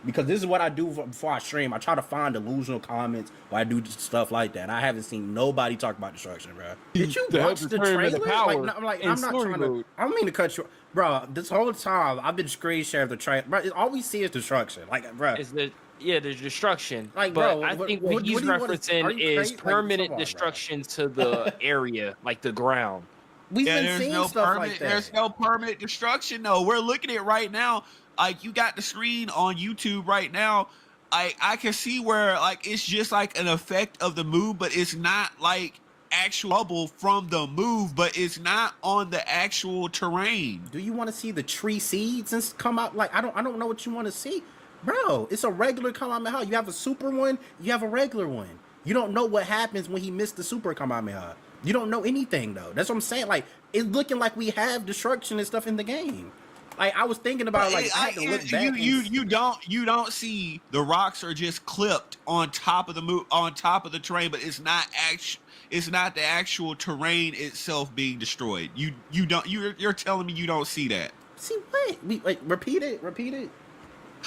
because this is what I do before I stream. I try to find delusional comments while I do stuff like that. I haven't seen nobody talk about destruction, bro. Did you watch the trailer? I'm not trying to. I don't mean to cut you, bro. This whole time I've been screen sharing the trailer, bro. All we see is destruction, like, bro. Is the destruction. Like, but bro, I think what he's referencing is permanent destruction to the area, like the ground. We've been seeing stuff like that. There's no permanent destruction, though. We're looking at it right now. Like, you got the screen on YouTube right now. I can see where, like, it's just like an effect of the move, but it's not like actual bubble from the move, but it's not on the actual terrain. Do you want to see the tree seeds and come out? Like, I don't know what you want to see, bro. It's a regular Kamehameha. You have a super one, you have a regular one. You don't know what happens when he missed the super Kamehameha. You don't know anything, though. That's what I'm saying. Like, it's looking like we have destruction and stuff in the game. Like, I was thinking about, like, I had to look back. You don't see the rocks are just clipped on top of the terrain, but it's not the actual terrain itself being destroyed. You're telling me you don't see that? See what? Wait, repeat it.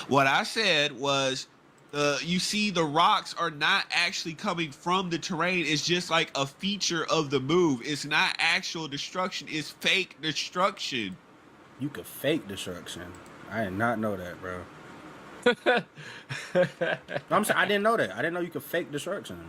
What I said was, you see the rocks are not actually coming from the terrain. It's just like a feature of the move. It's not actual destruction. It's fake destruction. You could fake destruction. I did not know that, bro. I'm saying I didn't know that. I didn't know you could fake destruction.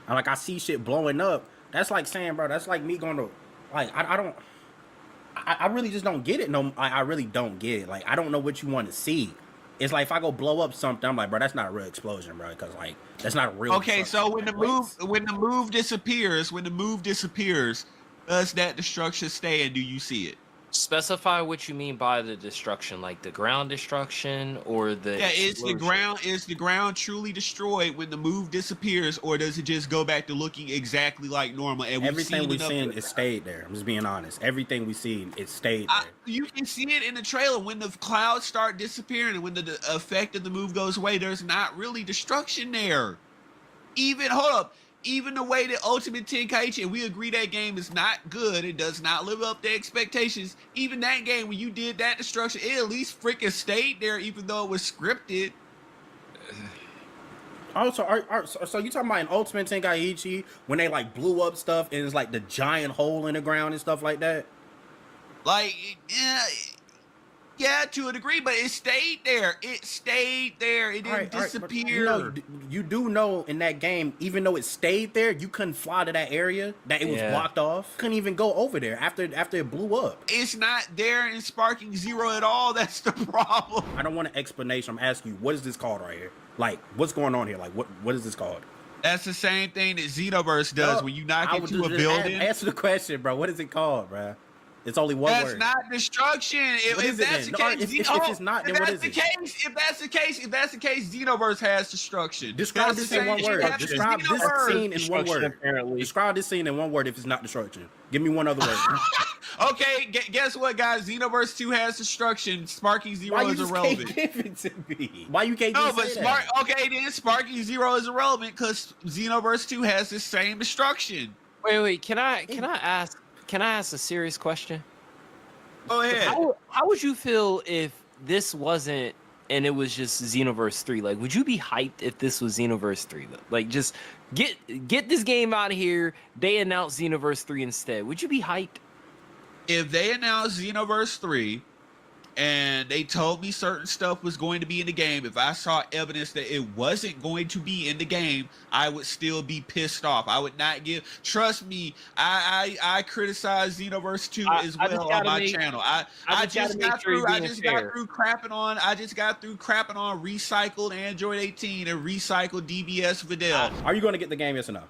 Like, I see shit blowing up. That's like saying, bro, that's like me going to, like, I really just don't get it. No, I really don't get it. Like, I don't know what you want to see. It's like if I go blow up something, I'm like, bro, that's not a real explosion, bro, because, like, that's not a real. Okay, so when the move disappears, does that destruction stay, and do you see it? Specify what you mean by the destruction, like the ground destruction or the explosion. Is the ground truly destroyed when the move disappears, or does it just go back to looking exactly like normal? And everything we've seen, it stayed there. I'm just being honest. Everything we've seen, it stayed there. You can see it in the trailer when the clouds start disappearing and when the effect of the move goes away. There's not really destruction there. Even the way that Ultimate Tenkaichi, and we agree that game is not good, it does not live up to expectations. Even that game, when you did that destruction, it at least freaking stayed there, even though it was scripted. Also, so you talking about in Ultimate Tenkaichi when they like blew up stuff and it's like the giant hole in the ground and stuff like that? Like, yeah, to a degree, but it stayed there. It didn't disappear. You do know in that game, even though it stayed there, you couldn't fly to that area, that it was blocked off. Couldn't even go over there after it blew up. It's not there in Sparking Zero at all. That's the problem. I don't want an explanation. I'm asking you, what is this called right here? Like, what's going on here? Like, what is this called? That's the same thing that Xenoverse does when you knock into a building. Answer the question, bro. What is it called, bro? It's only one word. That's not destruction. If that's the case, if it's not, then what is it? If that's the case, Xenoverse has destruction. Describe this in one word. Describe this scene in one word. Apparently. Describe this scene in one word if it's not destruction. Give me one other word. Okay, guess what, guys? Xenoverse 2 has destruction. Sparking Zero is irrelevant. Why you can't give it to me? Why you can't say that? Okay, then Sparking Zero is irrelevant because Xenoverse 2 has the same destruction. Wait. Can I ask a serious question? Go ahead. How would you feel if this wasn't and it was just Xenoverse 3? Like, would you be hyped if this was Xenoverse 3? Like, just get this game out of here. They announced Xenoverse 3 instead. Would you be hyped? If they announced Xenoverse 3 and they told me certain stuff was going to be in the game, if I saw evidence that it wasn't going to be in the game, I would still be pissed off. I would not give. Trust me, I criticize Xenoverse 2 as well on my channel. I just got through crapping on recycled Android 18 and recycled DBS Vidal. Are you going to get the game, yes or no?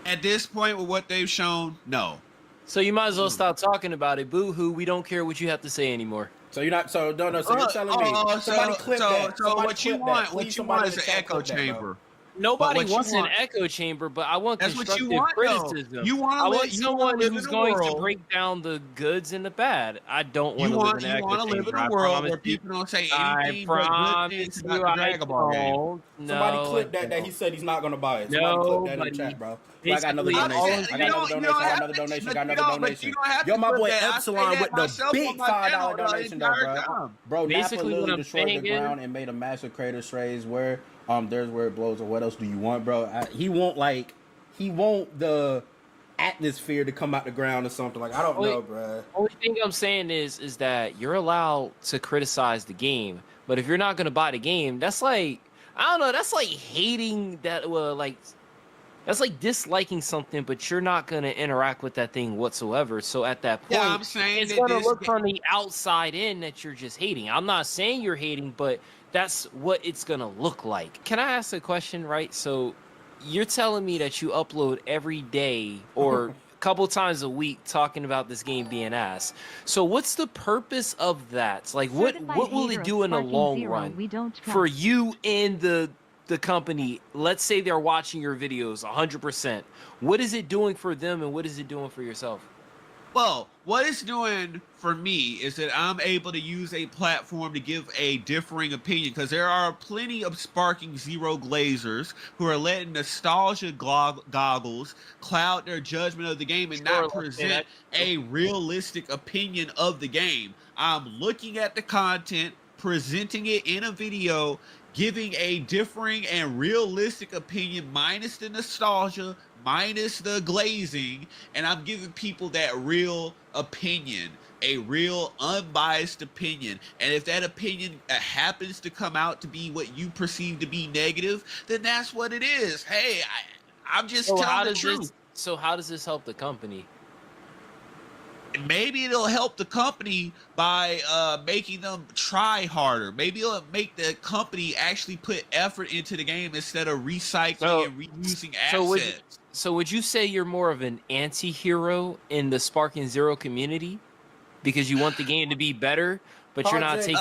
At this point, with what they've shown, no. So you might as well stop talking about it. Boo-hoo, we don't care what you have to say anymore. So you're not, so you're telling me, somebody clip that. So what you want is an echo chamber. Nobody wants an echo chamber, but I want constructive criticism. You want I want someone who's going to break down the goods and the bad. I don't want to live in an echo chamber. You want to live in a world where people don't say anything but good things about the Dragon Ball game. Somebody clip that he said he's not gonna buy it. Somebody clip that in the chat, bro. I got another donation. I got another donation. Yo, my boy Epsilon with the big $5 donation, though, bro. Basically, Nappa literally destroyed the ground and made a massive crater strays where there's where it blows. Or what else do you want, bro? He won't the atmosphere to come out the ground or something. Like, I don't know, bro. Only thing I'm saying is that you're allowed to criticize the game, but if you're not gonna buy the game, that's like, I don't know, that's like hating that. That's like disliking something, but you're not going to interact with that thing whatsoever. So at that point, I'm saying it's going to look from the outside in that you're just hating. I'm not saying you're hating, but that's what it's going to look like. Can I ask a question, right? So you're telling me that you upload every day or a couple times a week talking about this game being ass. So what's the purpose of that? Like, what will it do in the long run for you and the company? Let's say they're watching your videos 100%. What is it doing for them and what is it doing for yourself? Well, what it's doing for me is that I'm able to use a platform to give a differing opinion, because there are plenty of Sparking Zero glazers who are letting nostalgia goggles cloud their judgment of the game and not present a realistic opinion of the game. I'm looking at the content, presenting it in a video, giving a differing and realistic opinion minus the nostalgia, minus the glazing, and I'm giving people that real opinion, a real unbiased opinion. And if that opinion happens to come out to be what you perceive to be negative, then that's what it is. Hey, I'm just telling the truth. So how does this help the company? Maybe it'll help the company by making them try harder. Maybe it'll make the company actually put effort into the game instead of recycling and reusing assets. So would you say you're more of an anti-hero in the Sparking Zero community because you want the game to be better, but you're not taking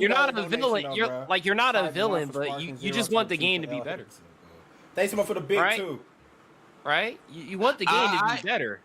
you're not a villain. You're not a villain, but you just want the game to be better. Thanks so much for the big two. Right? You want the game to be better.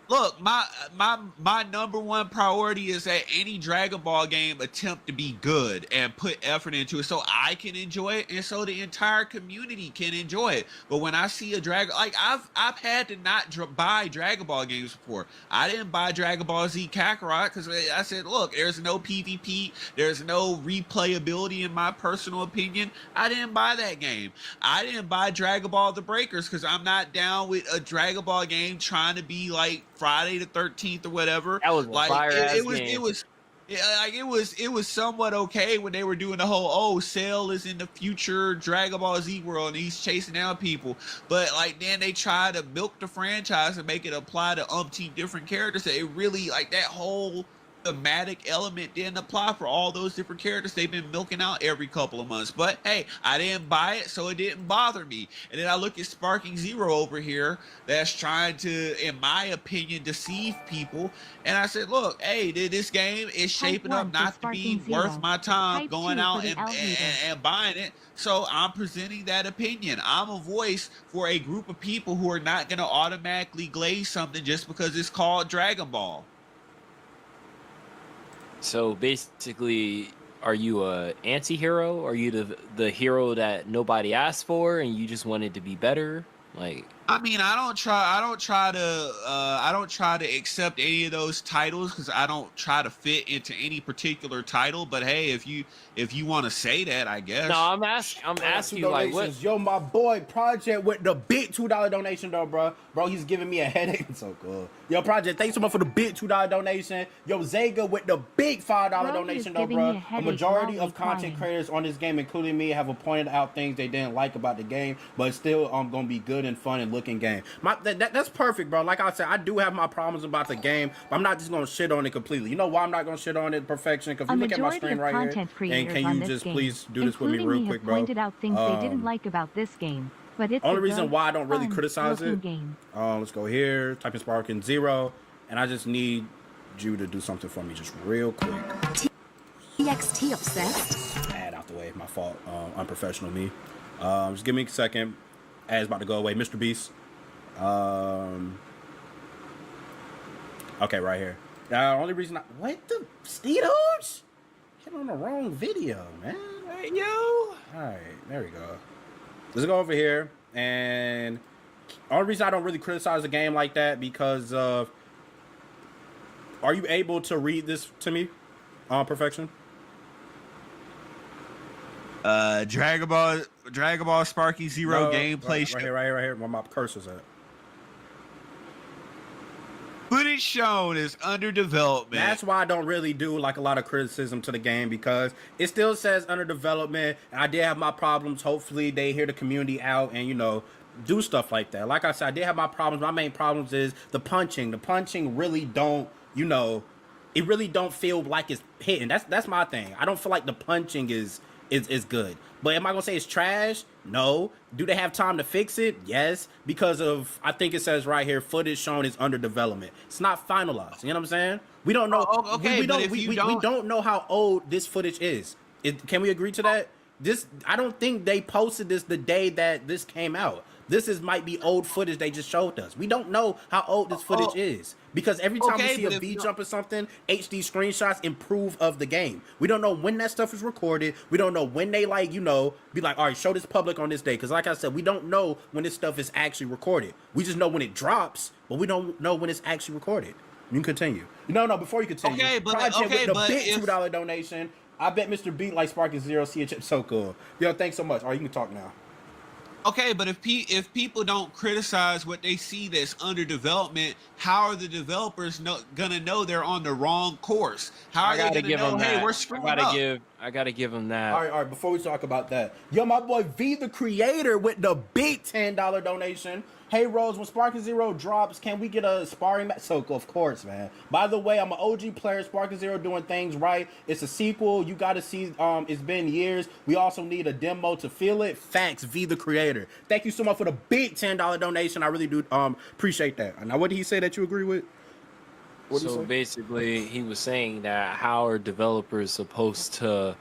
Look, my number one priority is that any Dragon Ball game attempt to be good and put effort into it so I can enjoy it and so the entire community can enjoy it. But when I see a Dragon, like I've had to not buy Dragon Ball games before. I didn't buy Dragon Ball Z Kakarot because I said, look, there's no PvP, there's no replayability in my personal opinion. I didn't buy that game. I didn't buy Dragon Ball The Breakers because I'm not down with a Dragon Ball game trying to be like Friday the 13th or whatever. That was a fire-ass game. It was somewhat okay when they were doing the whole Cell is in the future Dragon Ball Z world and he's chasing down people, but like then they try to milk the franchise and make it apply to umpteen different characters. That it really, like, that whole thematic element didn't apply for all those different characters they've been milking out every couple of months. But hey, I didn't buy it, so it didn't bother me. And then I look at Sparking Zero over here that's trying to, in my opinion, deceive people, and I said, look, hey, this game is shaping up not to be worth my time going out and buying it, so I'm presenting that opinion. I'm a voice for a group of people who are not going to automatically glaze something just because it's called Dragon Ball. So basically, are you a anti-hero? Are you the hero that nobody asked for and you just wanted to be better? Like, I mean, I don't try to accept any of those titles because I don't try to fit into any particular title. But hey, if you want to say that, I guess. No, I'm asking you, like, what? Yo, my boy Project with the big $2 donation though, bro. He's giving me a headache. It's so cool. Yo, Project, thanks so much for the big $2 donation. Yo, Zega with the big $5 donation though, bro. A majority of content creators on this game, including me, have pointed out things they didn't like about the game, but it's still gonna be good and fun and looking game. That's perfect, bro. Like I said, I do have my problems about the game, but I'm not just gonna shit on it completely. You know why I'm not gonna shit on it perfection? Because you look at my screen right here, and can you just please do this with me real quick, bro? Pointed out things they didn't like about this game, but it's only reason why I don't really criticize it. Game. Let's go here, type in Sparking Zero, and I just need you to do something for me, just real quick. TXT obsessed. Add out the way. My fault. Unprofessional me. Just give me a second. Ad's about to go away. Mr. Beast. Okay, right here. Only reason what the Steedos? Hit on the wrong video, man. Hey, yo. All right, there we go. Let's go over here. And only reason I don't really criticize a game like that because of. Are you able to read this to me on Perfection? Dragon Ball Sparky Zero gameplay. Right here. Where my cursor's at. Footage shown is under development. That's why I don't really do like a lot of criticism to the game because it still says under development. And I did have my problems. Hopefully they hear the community out and do stuff like that. Like I said, I did have my problems. My main problems is the punching. The punching really don't, it really don't feel like it's hitting. That's my thing. I don't feel like the punching is good. But am I gonna say it's trash? No. Do they have time to fix it? Yes. Because of, I think it says right here, footage shown is under development. It's not finalized. You know what I'm saying? We don't know. Okay, we don't know how old this footage is. Can we agree to that? I don't think they posted this the day that this came out. This might be old footage they just showed us. We don't know how old this footage is. Because every time we see a V jump or something, HD screenshots improve of the game. We don't know when that stuff is recorded. We don't know when they be like, all right, show this public on this day. Because like I said, we don't know when this stuff is actually recorded. We just know when it drops, but we don't know when it's actually recorded. You can continue. No, before you continue. Project with the big $2 donation. I bet Mr. Beat like Sparky Zero. See a chip so cool. Yo, thanks so much. All right, you can talk now. Okay, but if people don't criticize what they see that's under development, how are the developers gonna know they're on the wrong course? How are they gonna know, hey, we're screwing up? I gotta give them that. All right. Before we talk about that, yo, my boy V the Creator with the big $10 donation. Hey Rose, when Sparky Zero drops, can we get a sparring match? So of course, man. By the way, I'm an OG player. Sparky Zero doing things right. It's a sequel. You got to see. It's been years. We also need a demo to feel it. Facts. V the Creator. Thank you so much for the big $10 donation. I really do appreciate that. Now, what did he say that you agree with? So basically, he was saying that how are developers supposed to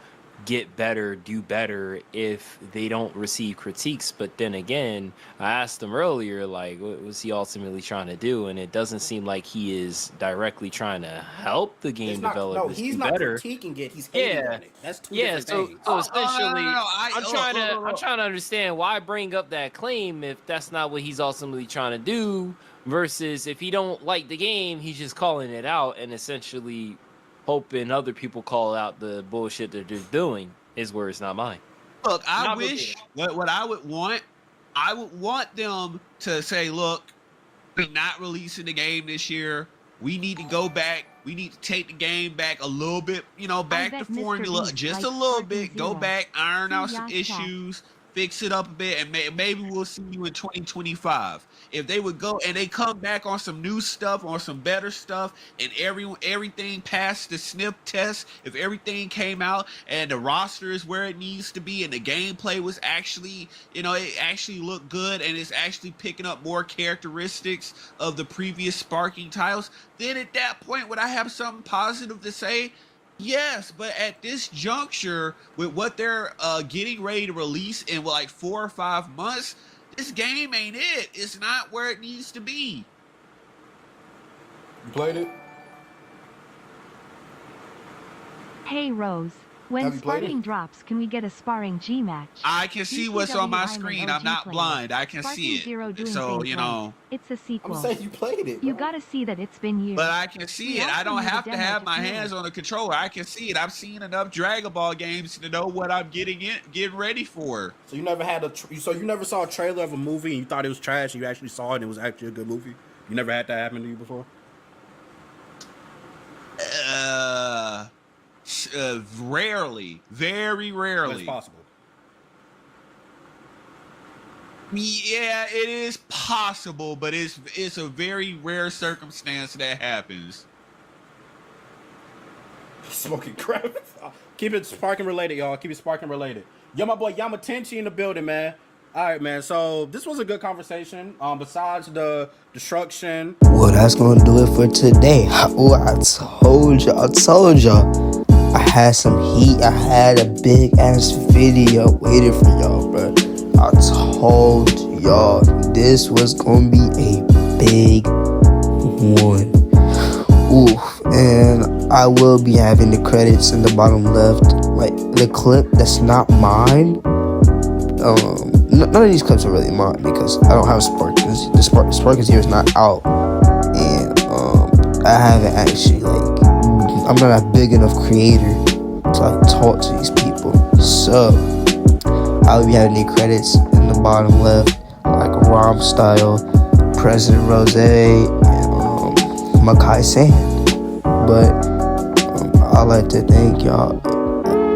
get better, do better if they don't receive critiques? But then again, I asked him earlier, like, what was he ultimately trying to do? And it doesn't seem like he is directly trying to help the game developers he's do not better. critiquing it. He's hating on it. That's two different things. So essentially, I'm trying to understand why bring up that claim if that's not what he's ultimately trying to do. Versus if he don't like the game, he's just calling it out and essentially hoping other people call out the bullshit that they're doing. His words, not mine. Look, I wish what I would want them to say, look, we're not releasing the game this year. We need to go back. We need to take the game back a little bit, back to formula just a little bit. Go back, iron out some issues, fix it up a bit, and maybe we'll see you in 2025. If they would go and they come back on some new stuff, on some better stuff, and everything passed the sniff test, if everything came out and the roster is where it needs to be and the gameplay was actually, it actually looked good and it's actually picking up more characteristics of the previous Sparking titles, then at that point would I have something positive to say? Yes, but at this juncture, with what they're getting ready to release in like 4 or 5 months, this game ain't it. It's not where it needs to be. You played it? Hey Rose, when sparring drops, can we get a sparring G match? I can see what's on my screen. I'm not blind. I can see it. So, it's a sequel. I'm saying you played it, bro. You gotta see that it's been years. But I can see it. I don't have to have my hands on the controller. I can see it. I've seen enough Dragon Ball games to know what I'm getting ready for. So you never had you never saw a trailer of a movie and you thought it was trash and you actually saw it and it was actually a good movie? You never had that happen to you before? Rarely, very rarely. But it's possible. Yeah, it is possible, but it's a very rare circumstance that happens. Smoking crap. Keep it sparking related, y'all. Keep it sparking related. Yo, my boy Yamatenchi in the building, man. All right, man. So this was a good conversation. Besides the destruction. Well, that's gonna do it for today. Oh, I told y'all. I had some heat. I had a big ass video waiting for y'all, bro. I told y'all this was gonna be a big one. Oof. And I will be having the credits in the bottom left. Like the clip that's not mine. None of these clips are really mine because I don't have Sparkins. The Sparkins here is not out, and I haven't actually I'm not a big enough creator to talk to these people. So I'll be having the credits in the bottom left, like Rom Style, President Rose, and Makai Sand. But I'd like to thank y'all.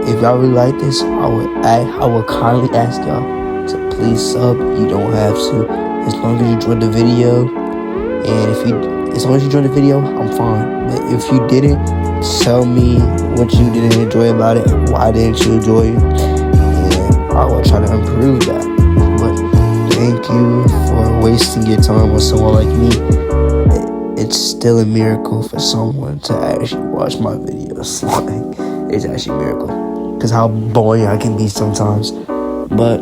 If y'all really like this, I would kindly ask y'all to please sub. You don't have to, as long as you enjoyed the video. And as long as you enjoyed the video, I'm fine. But if you didn't, tell me what you didn't enjoy about it. Why didn't you enjoy it? And I will try to improve that. But thank you for wasting your time with someone like me. It's still a miracle for someone to actually watch my videos. It's actually a miracle. Because how boring I can be sometimes. But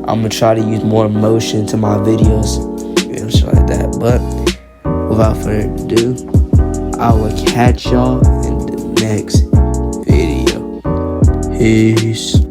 I'm going to try to use more emotion to my videos. And shit like that. But without further ado, I will catch y'all in the next video. Peace.